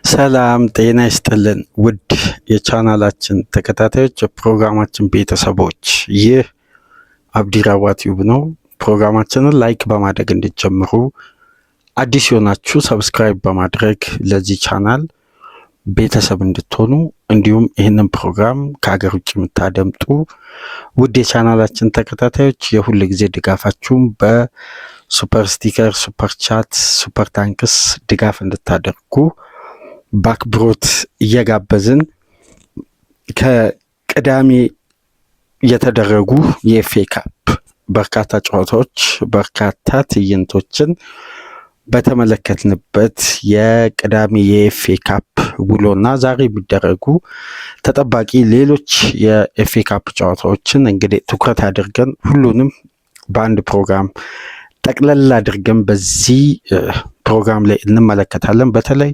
ሰላም ጤና ይስጥልን ውድ የቻናላችን ተከታታዮች የፕሮግራማችን ቤተሰቦች፣ ይህ አብዲራዋ ቲዩብ ነው። ፕሮግራማችንን ላይክ በማድረግ እንድትጀምሩ፣ አዲስ የሆናችሁ ሰብስክራይብ በማድረግ ለዚህ ቻናል ቤተሰብ እንድትሆኑ፣ እንዲሁም ይህንን ፕሮግራም ከሀገር ውጭ የምታደምጡ ውድ የቻናላችን ተከታታዮች የሁል ጊዜ ድጋፋችሁም በሱፐር ስቲከር፣ ሱፐር ቻት፣ ሱፐር ታንክስ ድጋፍ እንድታደርጉ በአክብሮት እየጋበዝን ከቅዳሜ የተደረጉ የኤፍኤ ካፕ በርካታ ጨዋታዎች፣ በርካታ ትዕይንቶችን በተመለከትንበት የቅዳሜ የኤፍኤ ካፕ ውሎና ዛሬ የሚደረጉ ተጠባቂ ሌሎች የኤፍኤ ካፕ ጨዋታዎችን እንግዲህ ትኩረት አድርገን ሁሉንም በአንድ ፕሮግራም ጠቅለል አድርገን በዚህ ፕሮግራም ላይ እንመለከታለን። በተለይ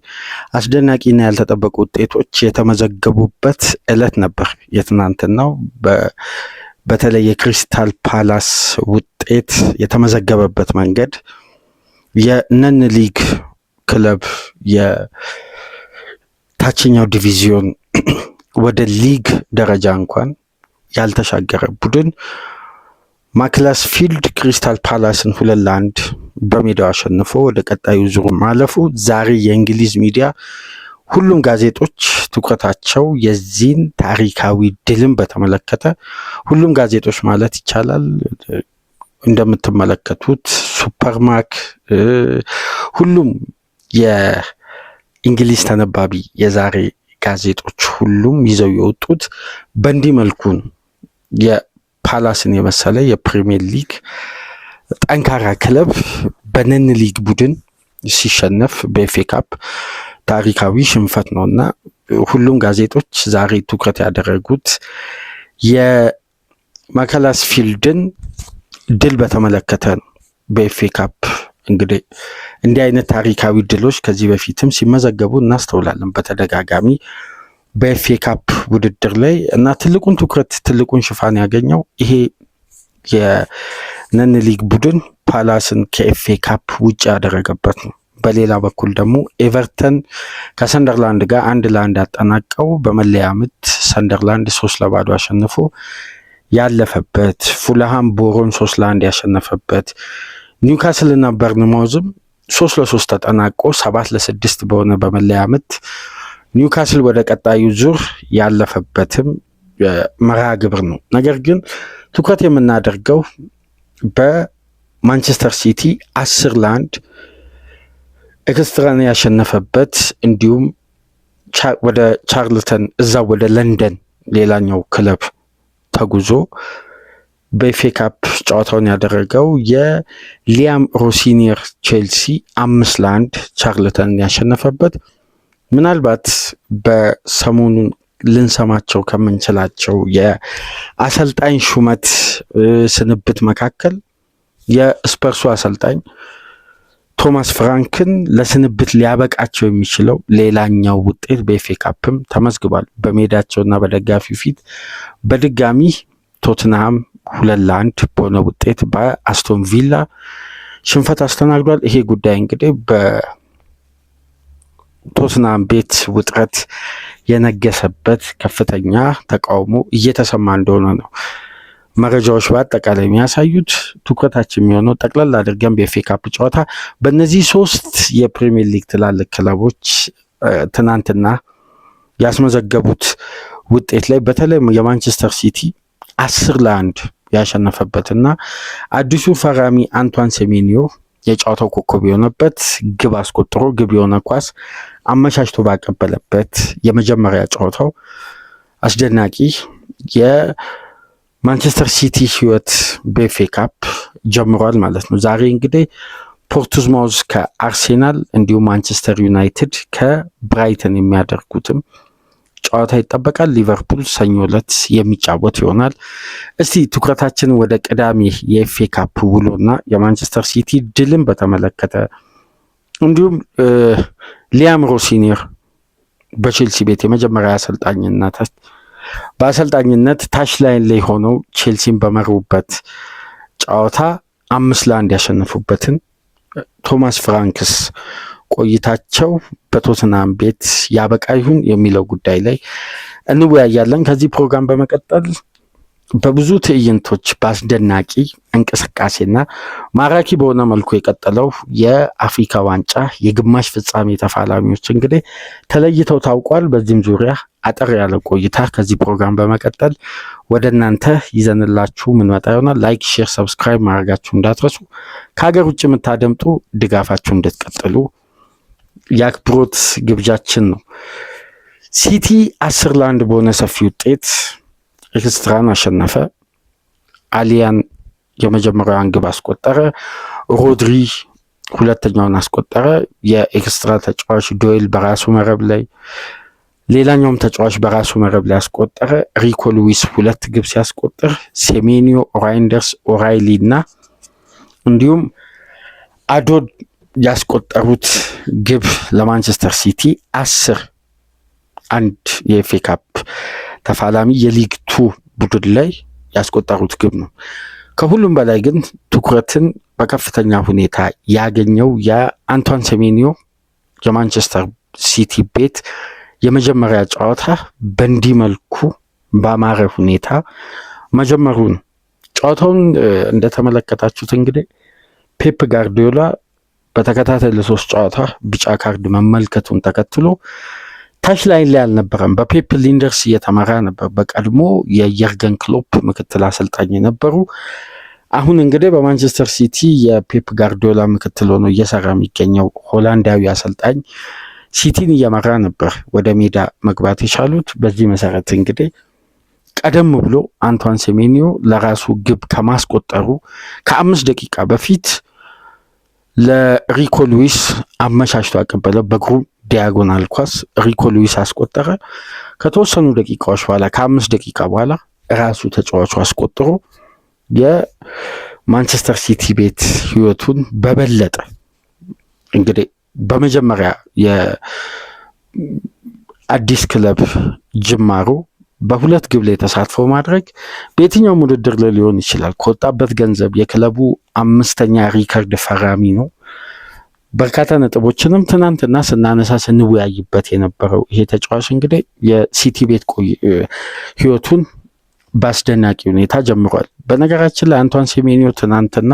አስደናቂና ያልተጠበቁ ውጤቶች የተመዘገቡበት ዕለት ነበር የትናንትናው። በተለይ የክሪስታል ፓላስ ውጤት የተመዘገበበት መንገድ የነን ሊግ ክለብ የታችኛው ዲቪዚዮን ወደ ሊግ ደረጃ እንኳን ያልተሻገረ ቡድን ማክለስፊልድ ክሪስታል ፓላስን 2-1 በሜዳው አሸንፎ ወደ ቀጣዩ ዙር ማለፉ ዛሬ የእንግሊዝ ሚዲያ ሁሉም ጋዜጦች ትኩረታቸው የዚህን ታሪካዊ ድልን በተመለከተ ሁሉም ጋዜጦች ማለት ይቻላል እንደምትመለከቱት ሱፐርማክ፣ ሁሉም የእንግሊዝ ተነባቢ የዛሬ ጋዜጦች ሁሉም ይዘው የወጡት በእንዲህ መልኩ ፓላስን የመሰለ የፕሪሚየር ሊግ ጠንካራ ክለብ በነን ሊግ ቡድን ሲሸነፍ በኤፍኤ ካፕ ታሪካዊ ሽንፈት ነውና ሁሉም ጋዜጦች ዛሬ ትኩረት ያደረጉት የማክለስፊልድን ድል በተመለከተ ነው። በኤፍኤ ካፕ እንግዲህ እንዲህ አይነት ታሪካዊ ድሎች ከዚህ በፊትም ሲመዘገቡ እናስተውላለን በተደጋጋሚ በኤፍኤ ካፕ ውድድር ላይ እና ትልቁን ሽፋን ያገኘው ይሄ የነን ሊግ ቡድን ፓላስን ከኤፍኤ ካፕ ውጭ ያደረገበት ነው። በሌላ በኩል ደግሞ ኤቨርተን ከሰንደርላንድ ጋር 1-1 አጠናቀው በመለያ ምት ሰንደርላንድ 3-0 አሸንፎ ያለፈበት፣ ፉልሃም ቦሮን 3-1 ያሸነፈበት፣ ኒውካስል እና በርንማውዝም 3-3 ተጠናቆ 7-6 በሆነ በመለያ ምት ኒውካስል ወደ ቀጣዩ ዙር ያለፈበትም መርሃ ግብር ነው። ነገር ግን ትኩረት የምናደርገው በማንቸስተር ሲቲ 10-1 ኤክስትራን ያሸነፈበት፣ እንዲሁም ወደ ቻርልተን እዛው ወደ ለንደን ሌላኛው ክለብ ተጉዞ በኤፍኤ ካፕ ጨዋታውን ያደረገው የሊያም ሮሲኒየር ቼልሲ 5-1 ቻርልተን ያሸነፈበት፣ ምናልባት በሰሞኑን ልንሰማቸው ከምንችላቸው የአሰልጣኝ ሹመት ስንብት መካከል የስፐርሱ አሰልጣኝ ቶማስ ፍራንክን ለስንብት ሊያበቃቸው የሚችለው ሌላኛው ውጤት በኤፍኤ ካፕም ተመዝግቧል። በሜዳቸውና በደጋፊው ፊት በድጋሚ ቶትንሃም 2-1 በሆነ ውጤት በአስቶን ቪላ ሽንፈት አስተናግዷል። ይሄ ጉዳይ እንግዲህ ቶትንሃም ቤት ውጥረት የነገሰበት ከፍተኛ ተቃውሞ እየተሰማ እንደሆነ ነው መረጃዎች በአጠቃላይ የሚያሳዩት። ትኩረታችን የሚሆነው ጠቅላላ አድርገን በኤፍኤ ካፕ ጨዋታ በእነዚህ 3 የፕሪሚየር ሊግ ትላልቅ ክለቦች ትናንትና ያስመዘገቡት ውጤት ላይ በተለይ የማንቸስተር ሲቲ 10-1 ያሸነፈበትና አዲሱ ፈራሚ አንቷን ሴሜንዮ የጨዋታው ኮከብ የሆነበት ግብ አስቆጥሮ ግብ የሆነ ኳስ አመቻችቶ ባቀበለበት የመጀመሪያ ጨዋታው አስደናቂ የማንቸስተር ሲቲ ህይወት በኤፍኤ ካፕ ጀምሯል ማለት ነው። ዛሬ እንግዲህ ፖርትስማውዝ ከአርሴናል እንዲሁም ማንቸስተር ዩናይትድ ከብራይተን የሚያደርጉትም ጨዋታ ይጠበቃል። ሊቨርፑል ሰኞ ዕለት የሚጫወት ይሆናል። እስቲ ትኩረታችንን ወደ ቅዳሜ የኤፍኤ ካፕ ውሎና የማንቸስተር ሲቲ ድልን በተመለከተ እንዲሁም ሊያም ሮሲኒየር በቼልሲ ቤት የመጀመሪያ በአሰልጣኝነት ታች ላይን ላይ ሆነው ቼልሲን በመሩበት ጨዋታ 5-1 ያሸነፉበትን ቶማስ ፍራንክስ ቆይታቸው በቶትናም ቤት ያበቃ ይሁን የሚለው ጉዳይ ላይ እንወያያለን። ከዚህ ፕሮግራም በመቀጠል በብዙ ትዕይንቶች በአስደናቂ እንቅስቃሴና ማራኪ በሆነ መልኩ የቀጠለው የአፍሪካ ዋንጫ የግማሽ ፍጻሜ ተፋላሚዎች እንግዲህ ተለይተው ታውቋል። በዚህም ዙሪያ አጠር ያለ ቆይታ ከዚህ ፕሮግራም በመቀጠል ወደ እናንተ ይዘንላችሁ ምንመጣ ይሆናል። ላይክ፣ ሼር፣ ሰብስክራይብ ማድረጋችሁ እንዳትረሱ። ከሀገር ውጭ የምታደምጡ ድጋፋችሁ እንድትቀጥሉ የአክብሮት ግብዣችን ነው። ሲቲ 10-1 በሆነ ሰፊ ውጤት ኤክስትራን አሸነፈ። አሊያን የመጀመሪያውን ግብ አስቆጠረ። ሮድሪ ሁለተኛውን አስቆጠረ። የኤክስትራ ተጫዋች ዶይል በራሱ መረብ ላይ፣ ሌላኛውም ተጫዋች በራሱ መረብ ላይ አስቆጠረ። ሪኮ ሉዊስ 2 ግብ ሲያስቆጥር ሴሜኒዮ፣ ራይንደርስ፣ ኦራይሊ እና እንዲሁም አዶድ ያስቆጠሩት ግብ ለማንቸስተር ሲቲ 10-1 የኤፍኤ ካፕ ተፋላሚ የሊግ 2 ቡድን ላይ ያስቆጠሩት ግብ ነው። ከሁሉም በላይ ግን ትኩረትን በከፍተኛ ሁኔታ ያገኘው የአንቷን ሴሜኒዮ የማንቸስተር ሲቲ ቤት የመጀመሪያ ጨዋታ በእንዲህ መልኩ በአማረ ሁኔታ መጀመሩ ነው። ጨዋታውን እንደተመለከታችሁት እንግዲህ ፔፕ ጋርዲዮላ በተከታታይ ለ3 ጨዋታ ቢጫ ካርድ መመልከቱን ተከትሎ ታች ላይ አልነበረም። በፔፕ ሊንደርስ እየተመራ ነበር። በቀድሞ የየርገን ክሎፕ ምክትል አሰልጣኝ የነበሩ አሁን እንግዲህ በማንቸስተር ሲቲ የፔፕ ጋርዲዮላ ምክትል ሆኖ እየሰራ የሚገኘው ሆላንዳዊ አሰልጣኝ ሲቲን እየመራ ነበር ወደ ሜዳ መግባት የቻሉት። በዚህ መሰረት እንግዲህ ቀደም ብሎ አንቷን ሴሜኒዮ ለራሱ ግብ ከማስቆጠሩ ከ5 ደቂቃ በፊት ለሪኮ ሉዊስ አመቻችቶ አቀበለ። በእግሩ ዲያጎናል ኳስ ሪኮ ሉዊስ አስቆጠረ። ከተወሰኑ ደቂቃዎች በኋላ ከ5 ደቂቃ በኋላ ራሱ ተጫዋቹ አስቆጥሮ የማንቸስተር ሲቲ ቤት ህይወቱን በበለጠ እንግዲህ በመጀመሪያ የአዲስ ክለብ ጅማሩ በ2 ግብ ላይ ተሳትፎ ማድረግ በየትኛውም ውድድር ላይ ሊሆን ይችላል። ከወጣበት ገንዘብ የክለቡ 5ኛ ሪከርድ ፈራሚ ነው። በርካታ ነጥቦችንም ትናንትና ስናነሳ ስንወያይበት የነበረው ይሄ ተጫዋች እንግዲህ የሲቲ ቤት ህይወቱን በአስደናቂ ሁኔታ ጀምሯል። በነገራችን ላይ አንቷን ሴሜኒዮ ትናንትና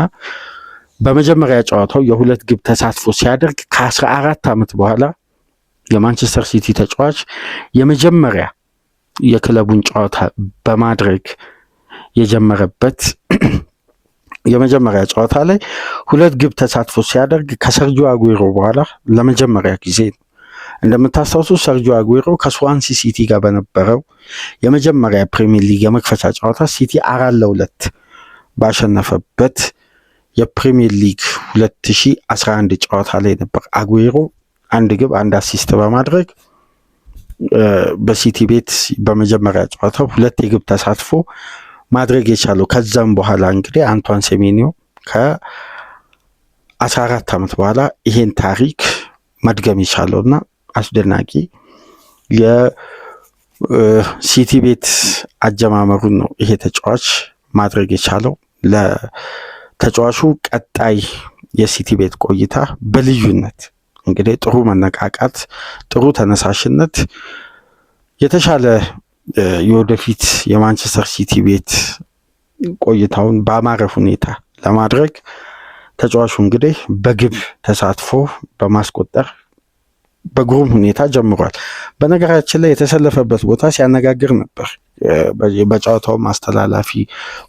በመጀመሪያ ጨዋታው የ2 ግብ ተሳትፎ ሲያደርግ ከ14 ዓመት በኋላ የማንቸስተር ሲቲ ተጫዋች የመጀመሪያ የክለቡን ጨዋታ በማድረግ የጀመረበት የመጀመሪያ ጨዋታ ላይ 2 ግብ ተሳትፎ ሲያደርግ ከሰርጂዮ አጉዌሮ በኋላ ለመጀመሪያ ጊዜ ነው። እንደምታስታውሱ ሰርጂዮ አጉዌሮ ከስዋንሲ ሲቲ ጋር በነበረው የመጀመሪያ ፕሪሚየር ሊግ የመክፈቻ ጨዋታ ሲቲ 4-2 ባሸነፈበት የፕሪሚየር ሊግ 2011 ጨዋታ ላይ ነበር አጉዌሮ 1 ግብ 1 አሲስት በማድረግ በሲቲ ቤት በመጀመሪያ ጨዋታው 2 የግብ ተሳትፎ ማድረግ የቻለው። ከዛም በኋላ እንግዲህ አንቷን ሴሜኒዮ ከ14 ዓመት በኋላ ይሄን ታሪክ መድገም የቻለውና አስደናቂ የሲቲ ቤት አጀማመሩን ነው ይሄ ተጫዋች ማድረግ የቻለው። ለተጫዋቹ ቀጣይ የሲቲ ቤት ቆይታ በልዩነት እንግዲህ ጥሩ መነቃቃት፣ ጥሩ ተነሳሽነት፣ የተሻለ የወደፊት የማንቸስተር ሲቲ ቤት ቆይታውን በአማረ ሁኔታ ለማድረግ ተጫዋቹ እንግዲህ በግብ ተሳትፎ በማስቆጠር በግሩም ሁኔታ ጀምሯል። በነገራችን ላይ የተሰለፈበት ቦታ ሲያነጋግር ነበር። በጨዋታው ማስተላላፊ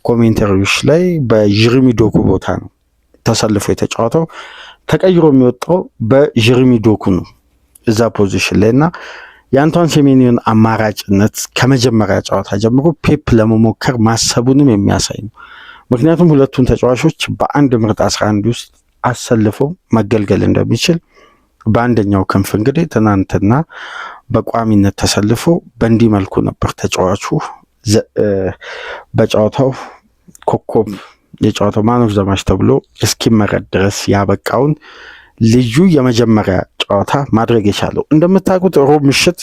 ኮሜንተሪዎች ላይ በጀረሚ ዶኩ ቦታ ነው ተሰልፎ የተጫወተው። ተቀይሮ የሚወጣው በጀረሚ ዶኩ ነው እዛ ፖዚሽን ላይ እና የአንቷን ሴሜኒዮን አማራጭነት ከመጀመሪያ ጨዋታ ጀምሮ ፔፕ ለመሞከር ማሰቡንም የሚያሳይ ነው። ምክንያቱም ሁለቱን ተጫዋቾች በአንድ ምርጥ 11 ውስጥ አሰልፎ መገልገል እንደሚችል በአንደኛው ክንፍ እንግዲህ ትናንትና በቋሚነት ተሰልፎ በእንዲህ መልኩ ነበር ተጫዋቹ በጨዋታው ኮከብ የጨዋታው ማን ኦፍ ዘ ማች ተብሎ እስኪመረጥ ድረስ ያበቃውን ልዩ የመጀመሪያ ጨዋታ ማድረግ የቻለው። እንደምታውቁት ሮብ ምሽት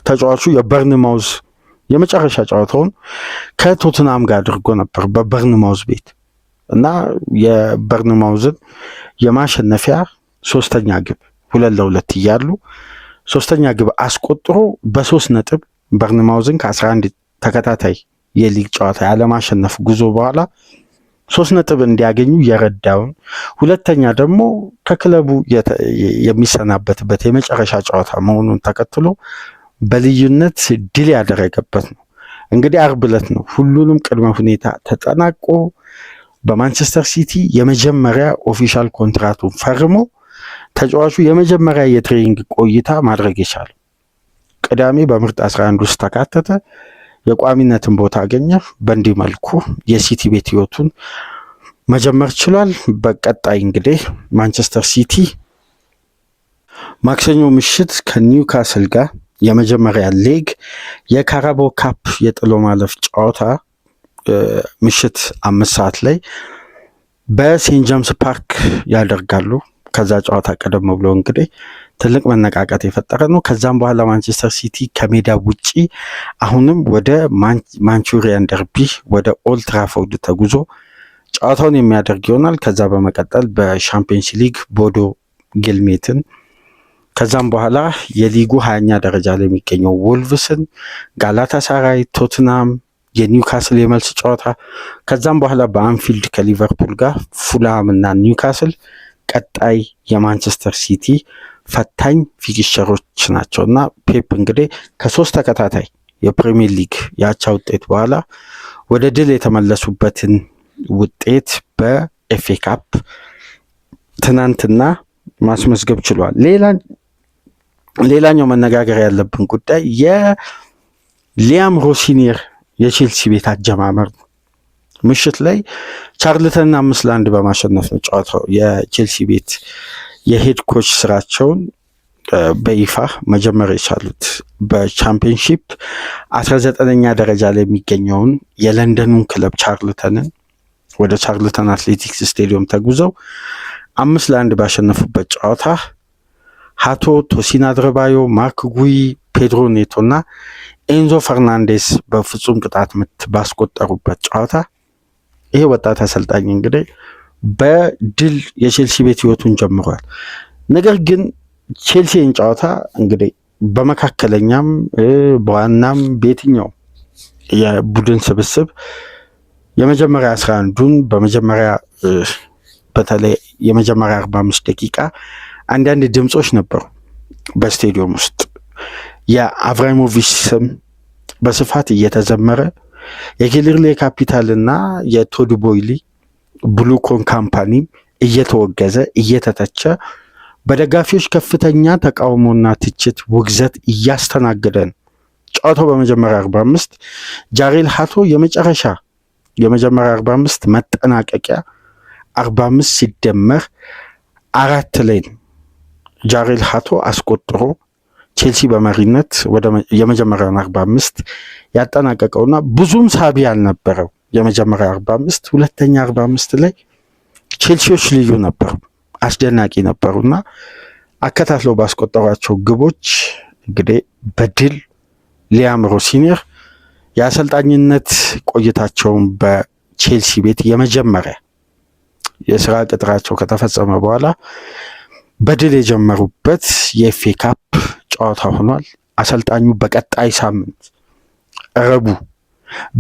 ተጫዋቹ የበርንማውዝ የመጨረሻ ጨዋታውን ከቶትናም ጋር አድርጎ ነበር በበርንማውዝ ቤት እና የበርንማውዝን የማሸነፊያ 3ኛ ግብ 2-2 እያሉ ሶስተኛ ግብ አስቆጥሮ በ3 ነጥብ በርንማውዝን ከ11 ተከታታይ የሊግ ጨዋታ ያለማሸነፍ ጉዞ በኋላ 3 ነጥብ እንዲያገኙ የረዳውን ሁለተኛ ደግሞ ከክለቡ የሚሰናበትበት የመጨረሻ ጨዋታ መሆኑን ተከትሎ በልዩነት ድል ያደረገበት ነው። እንግዲህ አርብ ዕለት ነው ሁሉንም ቅድመ ሁኔታ ተጠናቆ በማንቸስተር ሲቲ የመጀመሪያ ኦፊሻል ኮንትራቱን ፈርሞ ተጫዋቹ የመጀመሪያ የትሬኒንግ ቆይታ ማድረግ የቻለው። ቅዳሜ በምርጥ 11 ውስጥ ተካተተ፣ የቋሚነትን ቦታ አገኘ። በእንዲህ መልኩ የሲቲ ቤት ህይወቱን መጀመር ችሏል። በቀጣይ እንግዲህ ማንቸስተር ሲቲ ማክሰኞ ምሽት ከኒውካስል ጋር የመጀመሪያ ሌግ የካራባኦ ካፕ የጥሎ ማለፍ ጨዋታ ምሽት 5 ሰዓት ላይ በሴንት ጄምስ ፓርክ ያደርጋሉ። ከዛ ጨዋታ ቀደም ብሎ እንግዲህ ትልቅ መነቃቃት የፈጠረ ነው። ከዛም በኋላ ማንቸስተር ሲቲ ከሜዳ ውጪ አሁንም ወደ ማንቹሪያን ደርቢ ወደ ኦልድ ትራፎርድ ተጉዞ ጨዋታውን የሚያደርግ ይሆናል። ከዛ በመቀጠል በሻምፒየንስ ሊግ ቦዶ ጊልሜትን፣ ከዛም በኋላ የሊጉ 20ኛ ደረጃ ላይ የሚገኘው ወልቭስን፣ ጋላታሳራይ፣ ቶትናም፣ የኒውካስል የመልስ ጨዋታ፣ ከዛም በኋላ በአንፊልድ ከሊቨርፑል ጋር ፉልሃም እና ኒውካስል ቀጣይ የማንቸስተር ሲቲ ፈታኝ ፊክስቸሮች ናቸው እና ፔፕ እንግዲህ ከ3 ተከታታይ የፕሪሚየር ሊግ የአቻ ውጤት በኋላ ወደ ድል የተመለሱበትን ውጤት በኤፍኤ ካፕ ትናንትና ማስመዝገብ ችሏል። ሌላኛው መነጋገር ያለብን ጉዳይ የሊያም ሮሲኒየር የቼልሲ ቤት አጀማመር ነው። ምሽት ላይ ቻርልተን 5-1 በማሸነፍ ነው ጨዋታው የቼልሲ ቤት የሄድ ኮች ስራቸውን በይፋ መጀመር የቻሉት። በቻምፒየንሺፕ 19ኛ ደረጃ ላይ የሚገኘውን የለንደኑን ክለብ ቻርልተንን ወደ ቻርልተን አትሌቲክስ ስቴዲየም ተጉዘው 5-1 ባሸነፉበት ጨዋታ ሃቶ፣ ቶሲን አድረባዮ፣ ማርክ ጉይ፣ ፔድሮ ኔቶ እና ኤንዞ ፈርናንዴስ በፍጹም ቅጣት ምት ባስቆጠሩበት ጨዋታ ይሄ ወጣት አሰልጣኝ እንግዲህ በድል የቼልሲ ቤት ህይወቱን ጀምሯል። ነገር ግን ቼልሲን ጨዋታ እንግዲህ በመካከለኛም በዋናም በየትኛው የቡድን ስብስብ የመጀመሪያ 11ዱን በመጀመሪያ በተለይ የመጀመሪያ 45 ደቂቃ አንዳንድ ድምጾች ነበሩ በስቴዲየም ውስጥ የአብራሞቪች ስም በስፋት እየተዘመረ የኪሊርሊ ካፒታል እና የቶድ ቦይሊ ብሉኮን ካምፓኒ እየተወገዘ እየተተቸ በደጋፊዎች ከፍተኛ ተቃውሞና ትችት ውግዘት እያስተናገደ ነው። ጨዋታው በመጀመሪያ 45 ጃሬል ሃቶ የመጀመሪያ 45 መጠናቀቂያ 45 ሲደመር 4 ላይ ጃሬል ሃቶ አስቆጥሮ ቼልሲ በመሪነት ወደ የመጀመሪያውን 45 ያጠናቀቀውና ብዙም ሳቢ ያልነበረው የመጀመሪያ 45 ሁለተኛ 45 ላይ ቼልሲዎች ልዩ ነበሩ፣ አስደናቂ ነበሩና አከታትለው ባስቆጠሯቸው ግቦች እንግዲህ በድል ሊያም ሮሲኒየር የአሰልጣኝነት ቆይታቸውን በቼልሲ ቤት የመጀመሪያ የስራ ቅጥራቸው ከተፈጸመ በኋላ በድል የጀመሩበት የኤፍኤ ካፕ ጨዋታ ሆኗል። አሰልጣኙ በቀጣይ ሳምንት ረቡዕ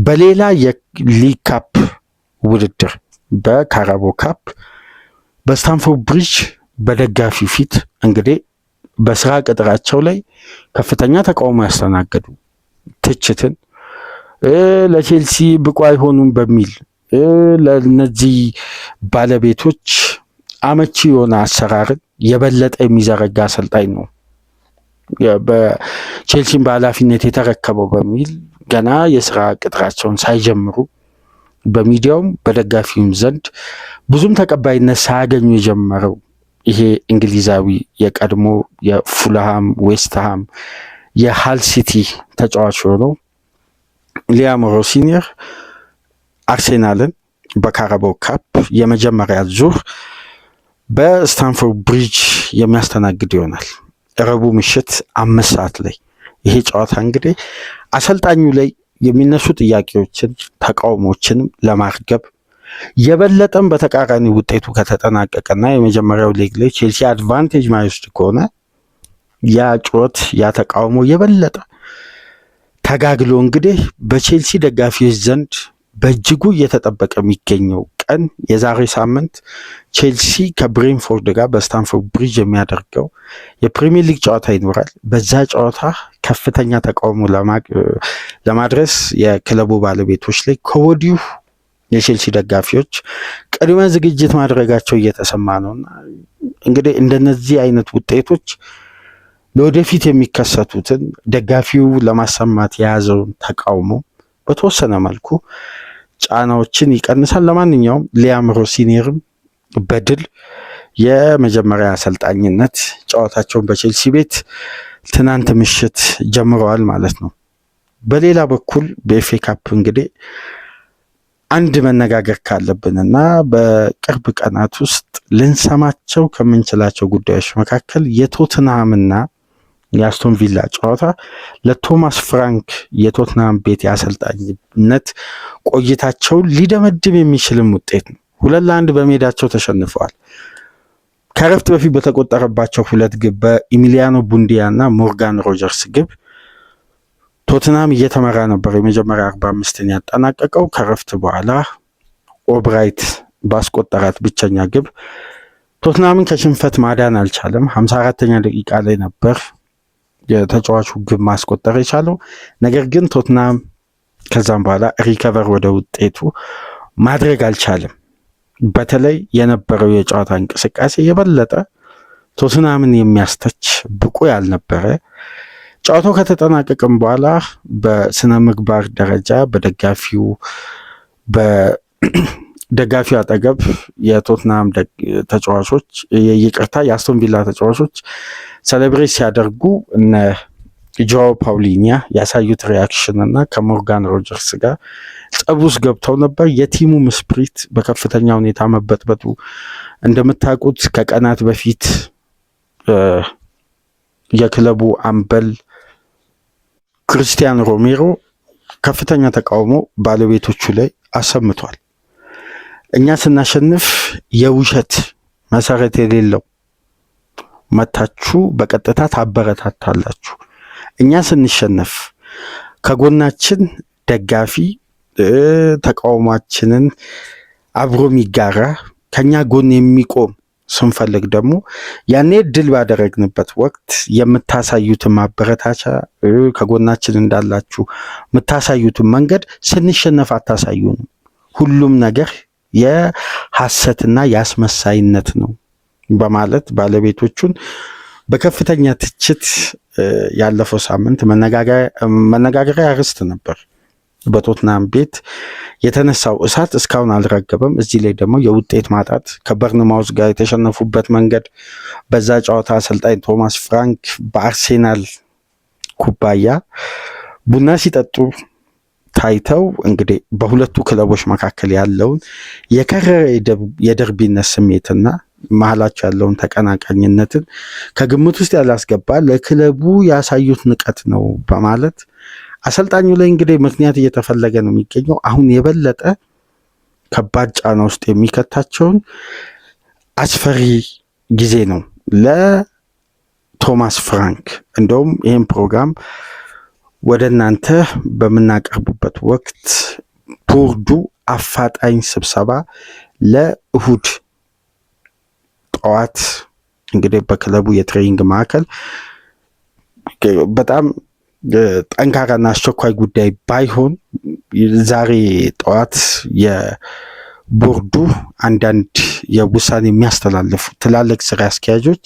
በሌላ የሊግ ካፕ ውድድር በካራባኦ ካፕ በስታንፎርድ ብሪጅ በደጋፊው ፊት እንግዲህ በስራ ቅጥራቸው ላይ ከፍተኛ ተቃውሞ ያስተናገዱ ትችትን ለቼልሲ ብቁ አይሆኑም በሚል ለነዚህ ባለቤቶች አመቺ የሆነ አሰራርን የበለጠ የሚዘረጋ አሰልጣኝ ነው በቼልሲን በኃላፊነት የተረከበው በሚል ገና የስራ ቅጥራቸውን ሳይጀምሩ በሚዲያውም በደጋፊውም ዘንድ ብዙም ተቀባይነት ሳያገኙ የጀመረው ይሄ እንግሊዛዊ የቀድሞ የፉልሃም፣ ዌስትሃም፣ የሃል ሲቲ ተጫዋች ሆነው ሊያም ሮሲኒየር አርሴናልን በካራባኦ ካፕ የመጀመሪያ ዙር በስታንፎርድ ብሪጅ የሚያስተናግድ ይሆናል። ረቡዕ ምሽት 5 ሰዓት ላይ ይሄ ጨዋታ እንግዲህ አሰልጣኙ ላይ የሚነሱ ጥያቄዎችን ተቃውሞችንም ለማርገብ የበለጠም በተቃራኒ ውጤቱ ከተጠናቀቀና የመጀመሪያው ሌግ ላይ ቼልሲ አድቫንቴጅ ማይወስድ ከሆነ ያ ጩኸት ያ ተቃውሞ የበለጠ ተጋግሎ እንግዲህ በቼልሲ ደጋፊዎች ዘንድ በእጅጉ እየተጠበቀ የሚገኘው ቀን የዛሬ ሳምንት ቼልሲ ከብሬንፎርድ ጋር በስታንፎርድ ብሪጅ የሚያደርገው የፕሪሚየር ሊግ ጨዋታ ይኖራል። በዛ ጨዋታ ከፍተኛ ተቃውሞ ለማድረስ የክለቡ ባለቤቶች ላይ ከወዲሁ የቼልሲ ደጋፊዎች ቅድመ ዝግጅት ማድረጋቸው እየተሰማ ነውና እንግዲህ እንደነዚህ አይነት ውጤቶች ለወደፊት የሚከሰቱትን ደጋፊው ለማሰማት የያዘውን ተቃውሞ በተወሰነ መልኩ ጫናዎችን ይቀንሳል። ለማንኛውም ሊያም ሮሲኔርም በድል የመጀመሪያ አሰልጣኝነት ጨዋታቸውን በቼልሲ ቤት ትናንት ምሽት ጀምረዋል ማለት ነው። በሌላ በኩል በኤፍኤ ካፕ እንግዲህ አንድ መነጋገር ካለብንና በቅርብ ቀናት ውስጥ ልንሰማቸው ከምንችላቸው ጉዳዮች መካከል የቶትንሃምና የአስቶን ቪላ ጨዋታ ለቶማስ ፍራንክ የቶትንሃም ቤት የአሰልጣኝነት ቆይታቸውን ሊደመድም የሚችልም ውጤት ነው። 2-1 በሜዳቸው ተሸንፈዋል። ከረፍት በፊት በተቆጠረባቸው 2 ግብ በኢሚሊያኖ ቡንዲያ እና ሞርጋን ሮጀርስ ግብ ቶትንሃም እየተመራ ነበር የመጀመሪያ 45ን ያጠናቀቀው። ከረፍት በኋላ ኦብራይት ባስቆጠራት ብቸኛ ግብ ቶትንሃምን ከሽንፈት ማዳን አልቻለም። 54ኛ ደቂቃ ላይ ነበር የተጫዋቹ ግብ ማስቆጠር የቻለው። ነገር ግን ቶትንሃም ከዛም በኋላ ሪከቨር ወደ ውጤቱ ማድረግ አልቻለም። በተለይ የነበረው የጨዋታ እንቅስቃሴ የበለጠ ቶትንሃምን የሚያስተች ብቁ ያልነበረ፣ ጨዋታው ከተጠናቀቀም በኋላ በስነ ምግባር ደረጃ በደጋፊው አጠገብ የቶትንሃም ተጫዋቾች የአስቶን ቪላ ተጫዋቾች ሴሌብሬት ሲያደርጉ እነ ጆዋው ፓውሊኒያ ያሳዩት ሪያክሽን እና ከሞርጋን ሮጀርስ ጋር ጸብ ውስጥ ገብተው ነበር። የቲሙም ስፕሪት በከፍተኛ ሁኔታ መበጥበጡ እንደምታውቁት ከቀናት በፊት የክለቡ አምበል ክርስቲያን ሮሜሮ ከፍተኛ ተቃውሞ ባለቤቶቹ ላይ አሰምቷል። እኛ ስናሸንፍ የውሸት መሰረት የሌለው መታችሁ በቀጥታ ታበረታታላችሁ፣ እኛ ስንሸነፍ ከጎናችን ደጋፊ ተቃውሟችንን አብሮ የሚጋራ ከኛ ጎን የሚቆም ስንፈልግ ደግሞ ያኔ ድል ባደረግንበት ወቅት የምታሳዩትን ማበረታቻ ከጎናችን እንዳላችሁ የምታሳዩትን መንገድ ስንሸነፍ አታሳዩንም። ሁሉም ነገር የሐሰትና የአስመሳይነት ነው በማለት ባለቤቶቹን በከፍተኛ ትችት ያለፈው ሳምንት መነጋገሪያ ርዕስ ነበር። በቶትንሃም ቤት የተነሳው እሳት እስካሁን አልረገበም። እዚህ ላይ ደግሞ የውጤት ማጣት ከበርንማውዝ ጋር የተሸነፉበት መንገድ፣ በዛ ጨዋታ አሰልጣኝ ቶማስ ፍራንክ በአርሴናል ኩባያ ቡና ሲጠጡ ታይተው እንግዲህ በሁለቱ ክለቦች መካከል ያለውን የከረረ የደርቢነት ስሜትና መሀላቸው ያለውን ተቀናቃኝነትን ከግምት ውስጥ ያላስገባ ለክለቡ ያሳዩት ንቀት ነው በማለት አሰልጣኙ ላይ እንግዲህ ምክንያት እየተፈለገ ነው የሚገኘው። አሁን የበለጠ ከባድ ጫና ውስጥ የሚከታቸውን አስፈሪ ጊዜ ነው ለቶማስ ፍራንክ። እንደውም ይህን ፕሮግራም ወደ እናንተ በምናቀርብበት ወቅት ቦርዱ አፋጣኝ ስብሰባ ለእሁድ ጠዋት እንግዲህ በክለቡ የትሬኒንግ ማዕከል በጣም ጠንካራና አስቸኳይ ጉዳይ ባይሆን ዛሬ ጠዋት የቦርዱ አንዳንድ የውሳኔ የሚያስተላልፉ ትላልቅ ስራ አስኪያጆች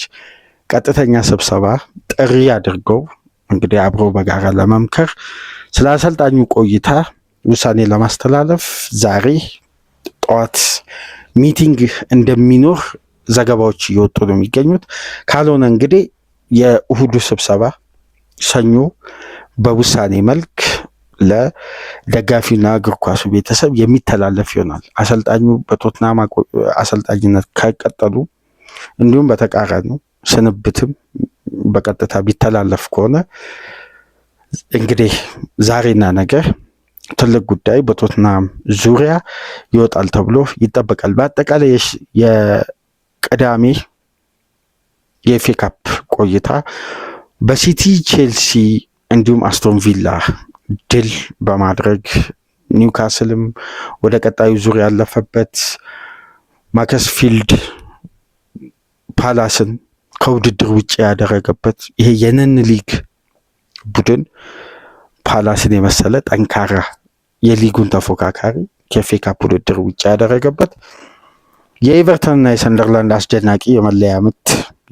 ቀጥተኛ ስብሰባ ጥሪ አድርገው እንግዲህ አብሮ በጋራ ለመምከር ስለ አሰልጣኙ ቆይታ ውሳኔ ለማስተላለፍ ዛሬ ጠዋት ሚቲንግ እንደሚኖር ዘገባዎች እየወጡ ነው የሚገኙት። ካልሆነ እንግዲህ የእሁዱ ስብሰባ ሰኞ በውሳኔ መልክ ለደጋፊና እግር ኳሱ ቤተሰብ የሚተላለፍ ይሆናል። አሰልጣኙ በቶትንሃም አሰልጣኝነት ከቀጠሉ እንዲሁም በተቃራኒው ስንብትም በቀጥታ ቢተላለፍ ከሆነ እንግዲህ ዛሬና ነገ ትልቅ ጉዳይ በቶትናም ዙሪያ ይወጣል ተብሎ ይጠበቃል። በአጠቃላይ የቅዳሜ የኤፍኤ ካፕ ቆይታ በሲቲ፣ ቼልሲ እንዲሁም አስቶን ቪላ ድል በማድረግ ኒውካስልም ወደ ቀጣዩ ዙር ያለፈበት፣ ማከስፊልድ ፓላስን ከውድድር ውጭ ያደረገበት ይሄ የነን ሊግ ቡድን ፓላስን የመሰለ ጠንካራ የሊጉን ተፎካካሪ ከኤፍኤ ካፕ ውድድር ውጭ ያደረገበት፣ የኤቨርተንና የሰንደርላንድ አስደናቂ የመለያ ምት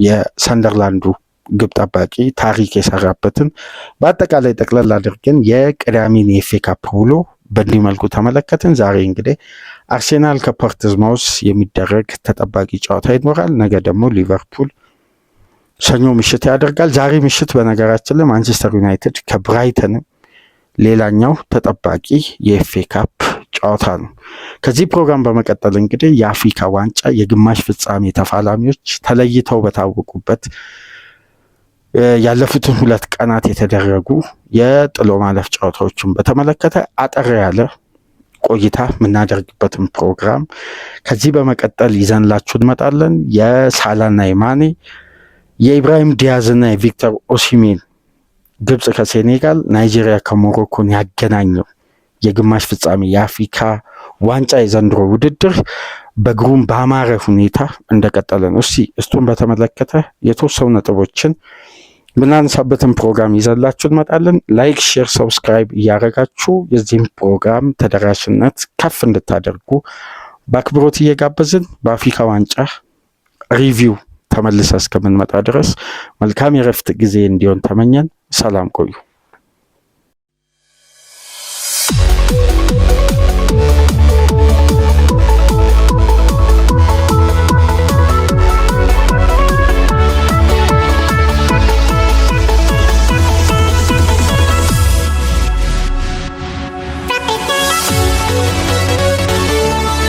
የሰንደርላንዱ ግብ ጠባቂ ታሪክ የሰራበትን በአጠቃላይ ጠቅለል አድርገን የቅዳሜን የኤፍኤ ካፕ ውሎ በእንዲህ መልኩ ተመለከትን። ዛሬ እንግዲህ አርሴናል ከፖርትስማውስ የሚደረግ ተጠባቂ ጨዋታ ይኖራል። ነገ ደግሞ ሊቨርፑል ሰኞ ምሽት ያደርጋል። ዛሬ ምሽት በነገራችን ላይ ማንቸስተር ዩናይትድ ከብራይተን ሌላኛው ተጠባቂ የኤፍኤ ካፕ ጨዋታ ነው። ከዚህ ፕሮግራም በመቀጠል እንግዲህ የአፍሪካ ዋንጫ የግማሽ ፍጻሜ ተፋላሚዎች ተለይተው በታወቁበት ያለፉትን 2 ቀናት የተደረጉ የጥሎ ማለፍ ጨዋታዎችን በተመለከተ አጠር ያለ ቆይታ የምናደርግበትን ፕሮግራም ከዚህ በመቀጠል ይዘንላችሁ እንመጣለን። የሳላና የማኔ፣ የኢብራሂም ዲያዝና የቪክተር ኦሲሜን ግብጽ ከሴኔጋል፣ ናይጄሪያ ከሞሮኮን ያገናኘው የግማሽ ፍጻሜ የአፍሪካ ዋንጫ የዘንድሮ ውድድር በግሩም ባማረ ሁኔታ እንደቀጠለ ነው። እስቲ እሱን በተመለከተ የተወሰኑ ነጥቦችን ምናነሳበትን ፕሮግራም ይዘላችሁ እንመጣለን። ላይክ፣ ሼር፣ ሰብስክራይብ እያደረጋችሁ የዚህም ፕሮግራም ተደራሽነት ከፍ እንድታደርጉ በአክብሮት እየጋበዝን በአፍሪካ ዋንጫ ሪቪው ተመልሰ እስከምንመጣ ድረስ መልካም የረፍት ጊዜ እንዲሆን ተመኘን። ሰላም ቆዩ።